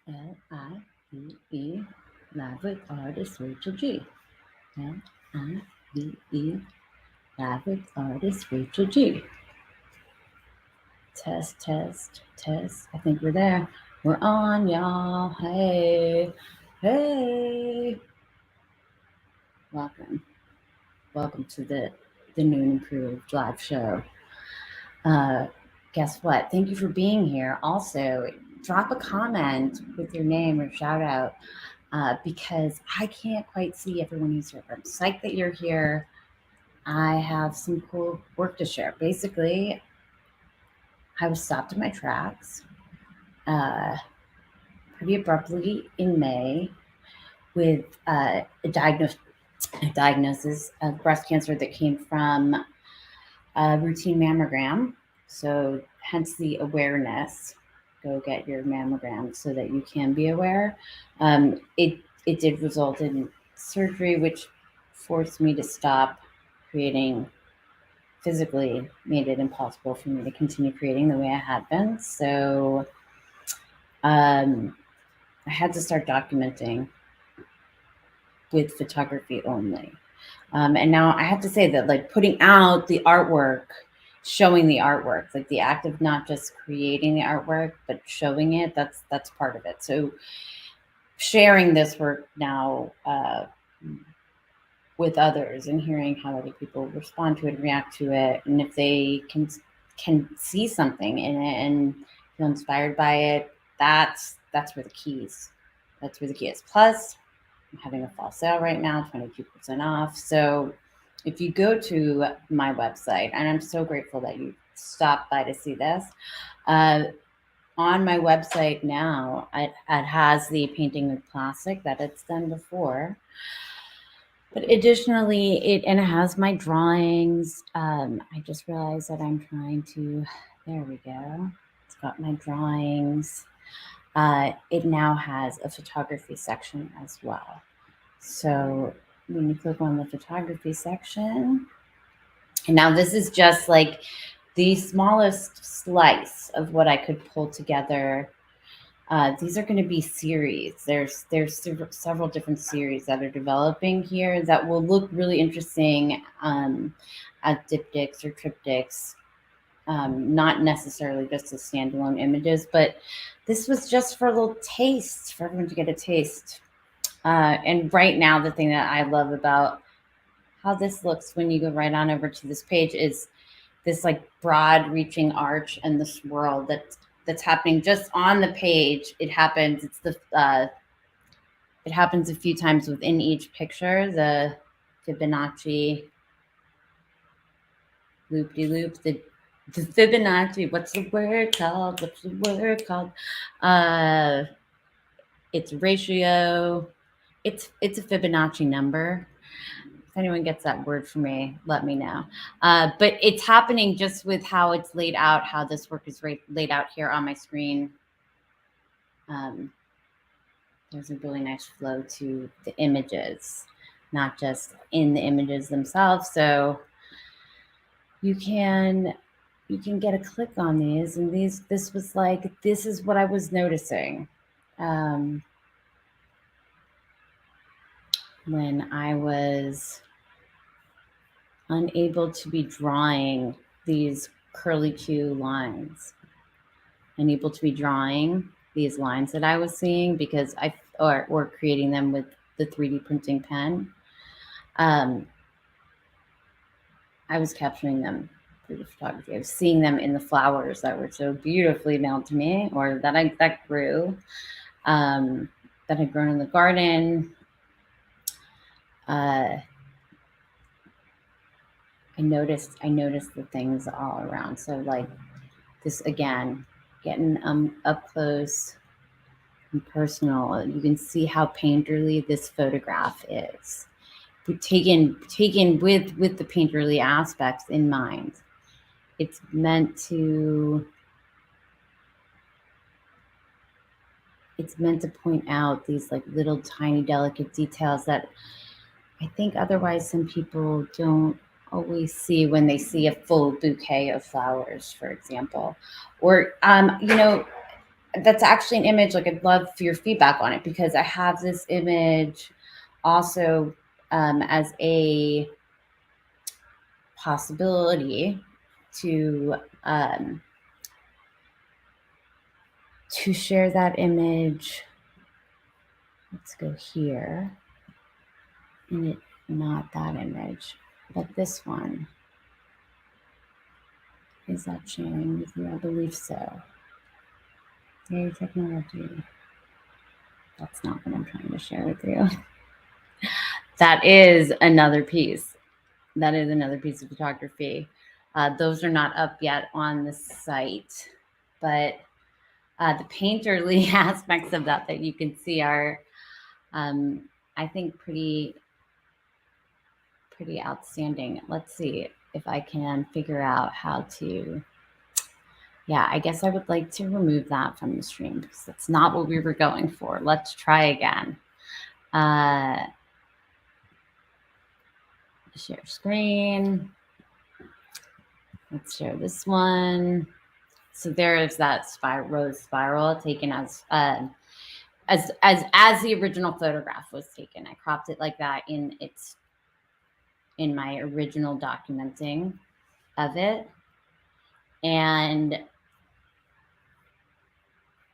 Live Live with artist Rachel G. Live Live with artist Rachel G. Test, test, test. I think we're there. We're on, y'all. Hey, hey. Welcome. Welcome to the Noon Improved live show. Uh, guess what? Thank you for being here. Also, drop a comment with your name or shout out because I can't quite see everyone who's here. I'm psyched that you're here. I have some cool work to share. Basically, I was stopped in my tracks uh, pretty abruptly in May with a diagnosis of breast cancer that came from a routine mammogram. So, hence the awareness. Go get your mammogram so that you can be aware. It did result in surgery, which forced me to stop creating physically, made it impossible for me to continue creating the way I had been. So um, I had to start documenting with photography only. And now I have to say that, like, putting out the artwork, showing the artwork, like the act of not just creating the artwork but showing it, that's part of it. So sharing this work now with others and hearing how other people respond to it, react to it, and if they can see something in it and feel inspired by it, that's where the keys. That's where the key is. Plus, I'm having a fall sale right now, 22% off. So if you go to my website, and I'm so grateful that you stopped by to see this, uh, on my website now, it has the painting with plastic that it's done before. But additionally, it has my drawings. I just realized that I'm trying to. There we go. It's got my drawings. It now has a photography section as well. So when you click on the photography section, and now this is just like the smallest slice of what I could pull together. These are going to be series. There's several different series that are developing here that will look really interesting as diptychs or triptychs. Not necessarily just as standalone images, but this was just for a little taste, for everyone to get a taste. And right now, the thing that I love about how this looks when you go right on over to this page is this like broad reaching arch and the swirl that's happening just on the page. It happens. It happens a few times within each picture. The Fibonacci loop de loop. The Fibonacci. What's the word called? What's the word called? Uh, it's ratio. It's a Fibonacci number. If anyone gets that word for me, let me know. But it's happening just with how it's laid out, how this work is laid out here on my screen. Um, there's a really nice flow to the images, not just in the images themselves. So you can get a click on these, and this was like, this is what I was noticing um, when I was unable to be drawing these curly Q lines, unable to be drawing these lines that I was seeing because or creating them with the 3D printing pen. Um, I was capturing them through the photography. I was seeing them in the flowers that were so beautifully mailed to me, or that grew, um, that had grown in the garden. I noticed the things all around. So like this again, getting up close and personal. You can see how painterly this photograph is. Taken with the painterly aspects in mind. It's meant to point out these like little tiny delicate details that I think otherwise some people don't always see when they see a full bouquet of flowers, for example. Or that's actually an image, like I'd love for your feedback on it, because I have this image also as a possibility um, to share that image. Let's go here, and it, not that image, but this one. Is that sharing with you? I believe so. Yay, technology. That's not what I'm trying to share with you. That is another piece. That is another piece of photography. Those are not up yet on the site, but the painterly aspects of that you can see are, I think, pretty outstanding. Let's see if I can figure out how to. Yeah, I guess I would like to remove that from the stream because that's not what we were going for. Let's try again. Share screen. Let's share this one. So there is that rose spiral taken as the original photograph was taken. I cropped it like that in my original documenting of it, and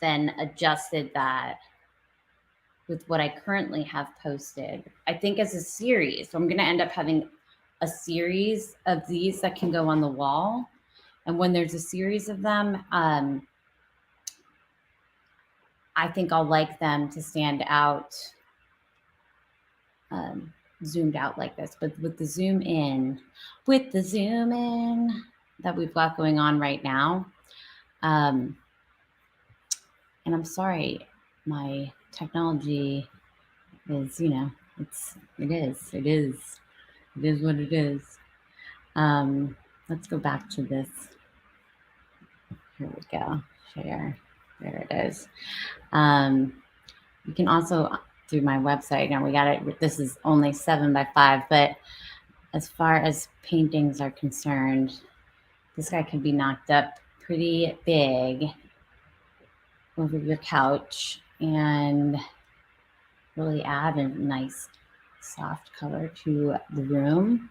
then adjusted that with what I currently have posted, I think, as a series. So I'm going to end up having a series of these that can go on the wall. And when there's a series of them, I think I'll like them to stand out, zoomed out like this. But with the zoom in that we've got going on right now, and I'm sorry, my technology is, it is what it is. Let's go back to this. Here we go. Share. There it is. You can also, through my website, and we got it. This is only 7x5, but as far as paintings are concerned, this guy can be knocked up pretty big over your couch and really add a nice soft color to the room.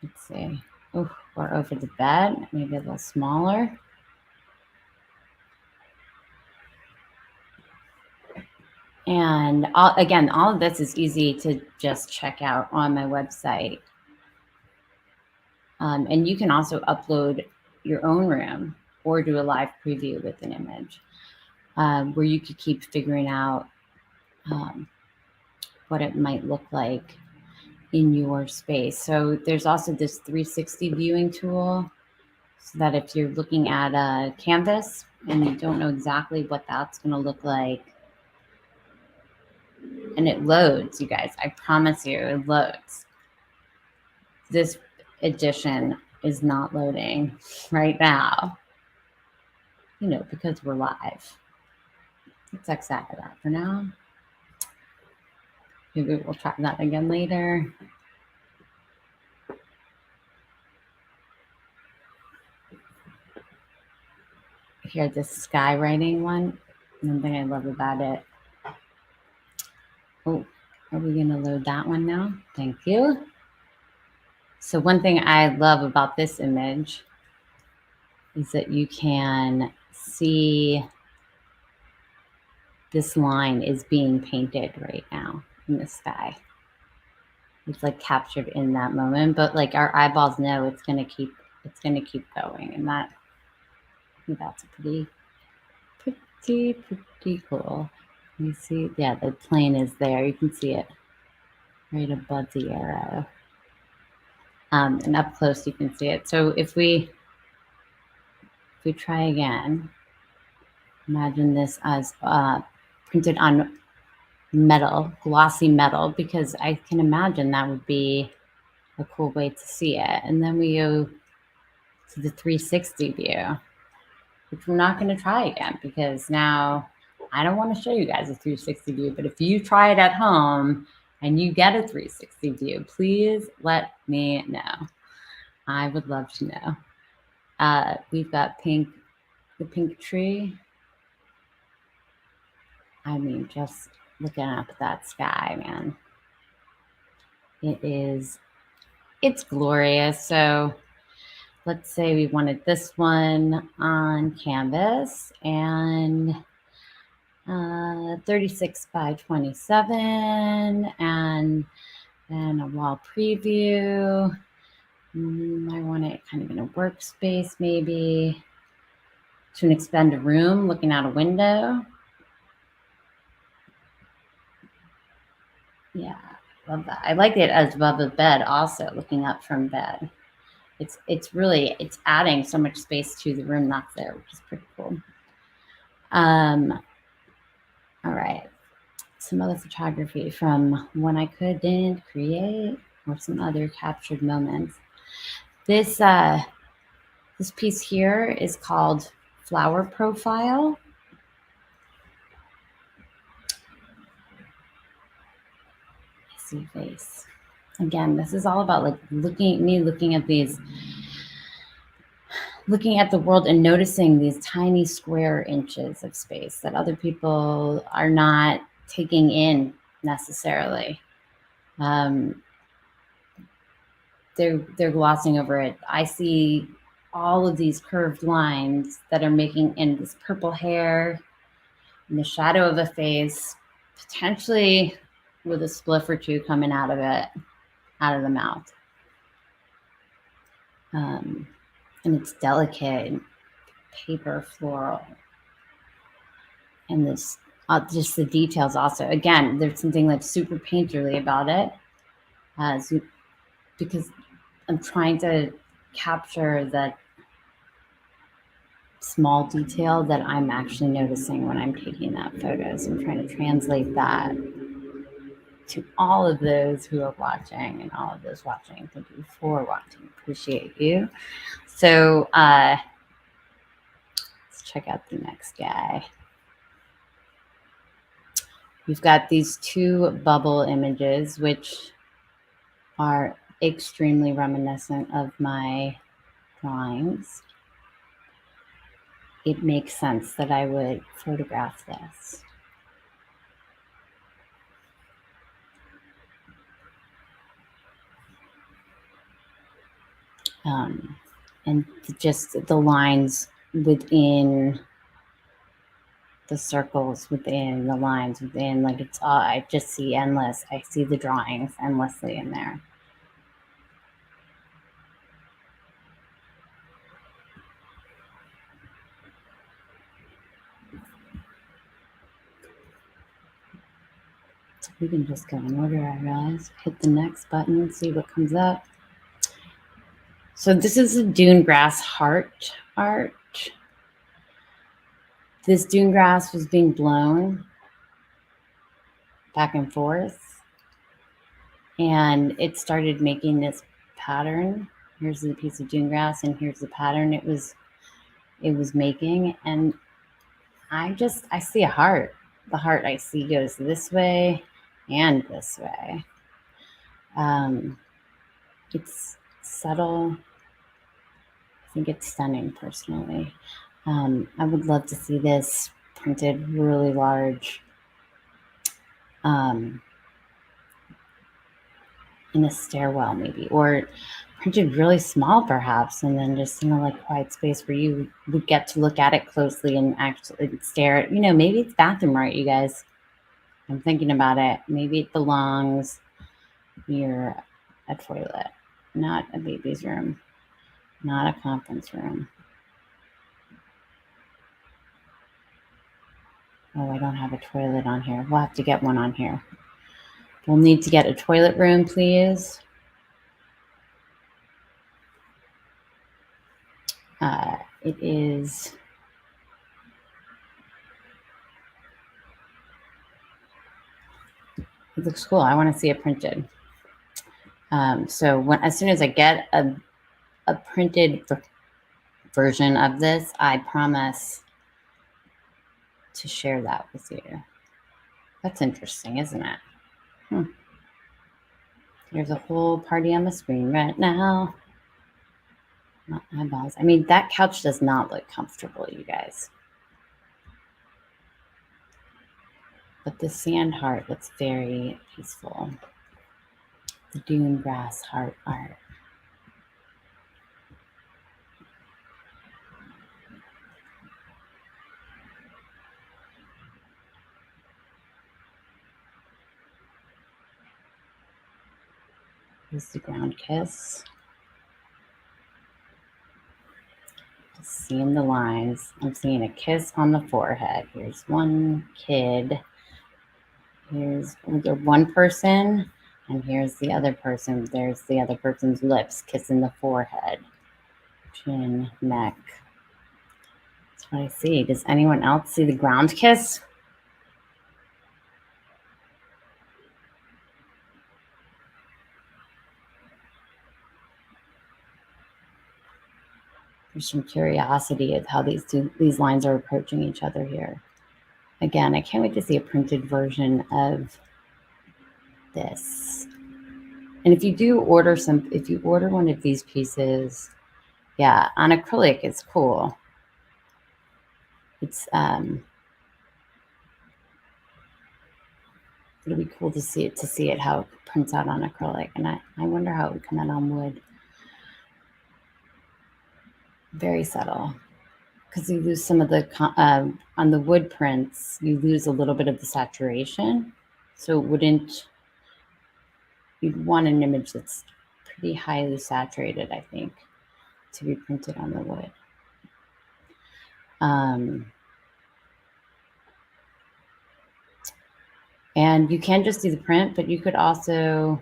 Let's see. Oh, or over the bed, maybe a little smaller. And again, all of this is easy to just check out on my website. And you can also upload your own room or do a live preview with an image, where you could keep figuring out what it might look like in your space. So there's also this 360 viewing tool, so that if you're looking at a canvas and you don't know exactly what that's going to look like, and it loads, you guys, I promise you, it loads. This edition is not loading right now, because we're live. Let's X out of that for now. Maybe we'll try that again later. Here, this skywriting one. One thing I love about it. Oh, are we going to load that one now? Thank you. So one thing I love about this image is that you can see this line is being painted right now in the sky. It's like captured in that moment, but like our eyeballs know it's going to keep going, and that's pretty cool. You see, yeah, the plane is there. You can see it right above the arrow. And up close, you can see it. So if we try again, imagine this as printed on metal, glossy metal, because I can imagine that would be a cool way to see it. And then we go to the 360 view, which we're not going to try again because now I don't want to show you guys a 360 view. But if you try it at home and you get a 360 view, please let me know. I would love to know. We've got the pink tree. I mean, just looking up at that sky, man. It's glorious. So let's say we wanted this one on canvas, and 36 by 27, and then a wall preview. I want it kind of in a workspace, maybe to expand a room, looking out a window. Yeah, love that. I like it as above a bed, also looking up from bed. It's adding so much space to the room that's there, which is pretty cool. All right, some other photography from when I couldn't create, or some other captured moments. This piece here is called Flower Profile. I see face. Again, this is all about like looking at the world and noticing these tiny square inches of space that other people are not taking in necessarily. They're glossing over it. I see all of these curved lines that are making in this purple hair, in the shadow of a face, potentially with a spliff or two coming out of it, out of the mouth. And it's delicate, paper floral. And this, just the details also. Again, there's something like super painterly about it, because I'm trying to capture that small detail that I'm actually noticing when I'm taking that photo. So I'm trying to translate that to all of those who are watching, and all of those watching. Thank you for watching. Appreciate you. So let's check out the next guy. We've got these two bubble images, which are extremely reminiscent of my drawings. It makes sense that I would photograph this. And just the lines within the circles, within the lines, within, like, it's all, I just see endless. I see the drawings endlessly in there. We can just go in order, I realize. Hit the next button, see what comes up. So this is a dune grass heart art. This dune grass was being blown back and forth, and it started making this pattern. Here's the piece of dune grass, and here's the pattern it was making. And I see a heart. The heart I see goes this way and this way. It's subtle. I think it's stunning, personally. I would love to see this printed really large, in a stairwell maybe, or printed really small perhaps, and then just in a like quiet space where you would get to look at it closely and actually stare at, maybe it's bathroom art, you guys. I'm thinking about it. Maybe it belongs near a toilet, not a baby's room, not a conference room. Oh, I don't have a toilet on here. We'll have to get one on here. We'll need to get a toilet room, please. It looks cool. I want to see it printed. So as soon as I get a printed version of this, I promise to share that with you. That's interesting, isn't it? There's a whole party on the screen right now. Not eyeballs. I mean, that couch does not look comfortable, you guys. But the sand heart looks very peaceful. The dune grass heart art. Here's the ground kiss. Just seeing the lines. I'm seeing a kiss on the forehead. Here's one kid. Here's one person, and here's the other person. There's the other person's lips kissing the forehead, chin, neck. That's what I see. Does anyone else see the ground kiss? There's some curiosity of how these lines are approaching each other here. Again, I can't wait to see a printed version of this. And if you order one of these pieces, yeah, on acrylic, it's cool. It's it'll be cool to see it how it prints out on acrylic, and I wonder how it would come out on wood. Very subtle, because you lose some of the on the wood prints, you lose a little bit of the saturation, so you'd want an image that's pretty highly saturated, I think, to be printed on the wood. And you can just do the print, but you could also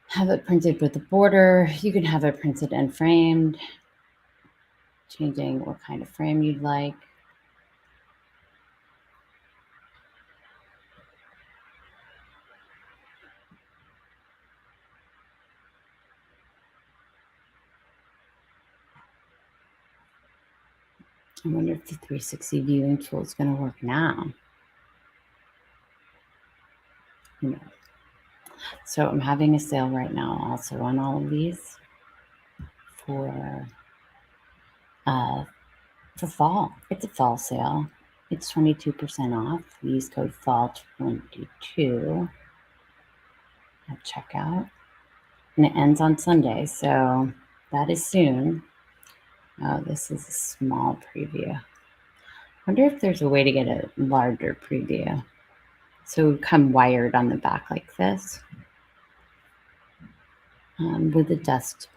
have it printed with the border. You can have it printed and framed, changing what kind of frame you'd like. I wonder if the 360 viewing tool is going to work now. Who knows? So I'm having a sale right now also on all of these for fall. It's a fall sale. It's 22% off. Use code FALL22 at checkout. And it ends on Sunday, so that is soon. Oh, this is a small preview. I wonder if there's a way to get a larger preview. So it would come wired on the back like this. With a dust,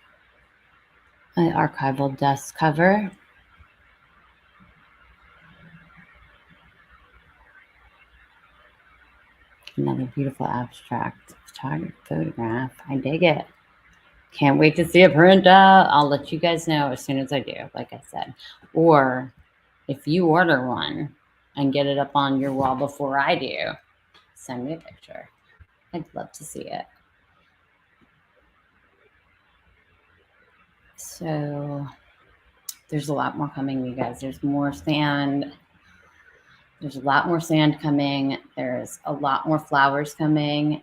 archival dust cover. Another beautiful abstract photograph. I dig it. Can't wait to see it print out. I'll let you guys know as soon as I do, like I said. Or if you order one and get it up on your wall before I do, send me a picture. I'd love to see it. So there's a lot more coming, you guys. There's more sand. There's a lot more sand coming. There's a lot more flowers coming.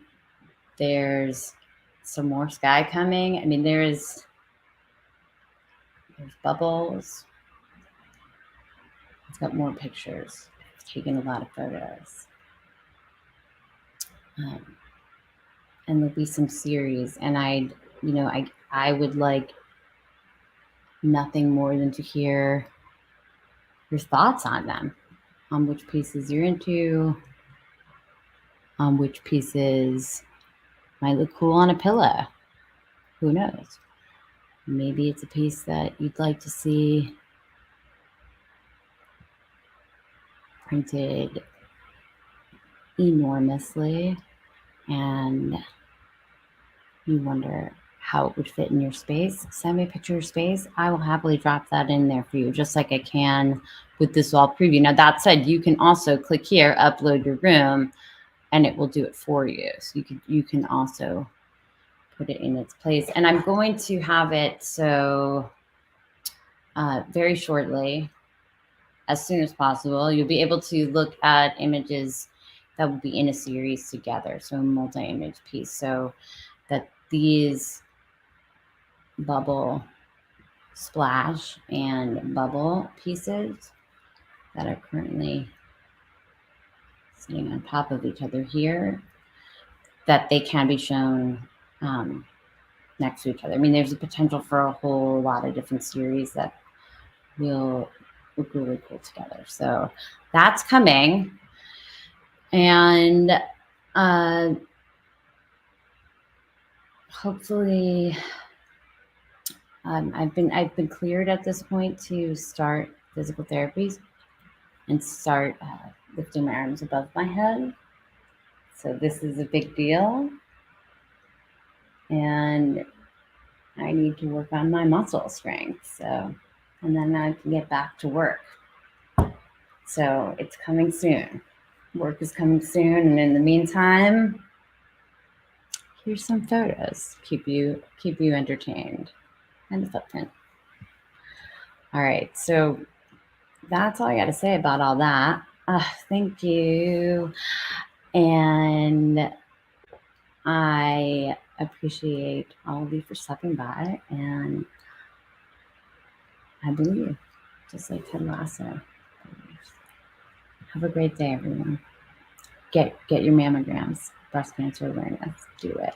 There's some more sky coming. I mean, there's bubbles. It's got more pictures. It's taken a lot of photos. And there'll be some series. And I would like nothing more than to hear your thoughts on them, on which pieces you're into, on which pieces might look cool on a pillow. Who knows? Maybe it's a piece that you'd like to see printed enormously, and you wonder how it would fit in your space. Send me a picture of your space. I will happily drop that in there for you, just like I can with this wall preview. Now, that said, you can also click here, upload your room, and it will do it for you. So you can also put it in its place. And I'm going to have it so very shortly, as soon as possible, you'll be able to look at images that will be in a series together. So a multi-image piece. So that these bubble splash and bubble pieces that are currently sitting on top of each other here, that they can be shown next to each other. I mean, there's a potential for a whole lot of different series that will look really cool together. So that's coming. And hopefully I've been cleared at this point to start physical therapies and start lifting my arms above my head. So this is a big deal. And I need to work on my muscle strength. So, and then I can get back to work. So it's coming soon. Work is coming soon. And in the meantime, here's some photos. Keep you entertained. And a footprint. All right. So that's all I got to say about all that. Thank you. And I appreciate all of you for stopping by, and I believe, just like Ted Lasso. Have a great day, everyone. Get your mammograms, breast cancer awareness. Do it.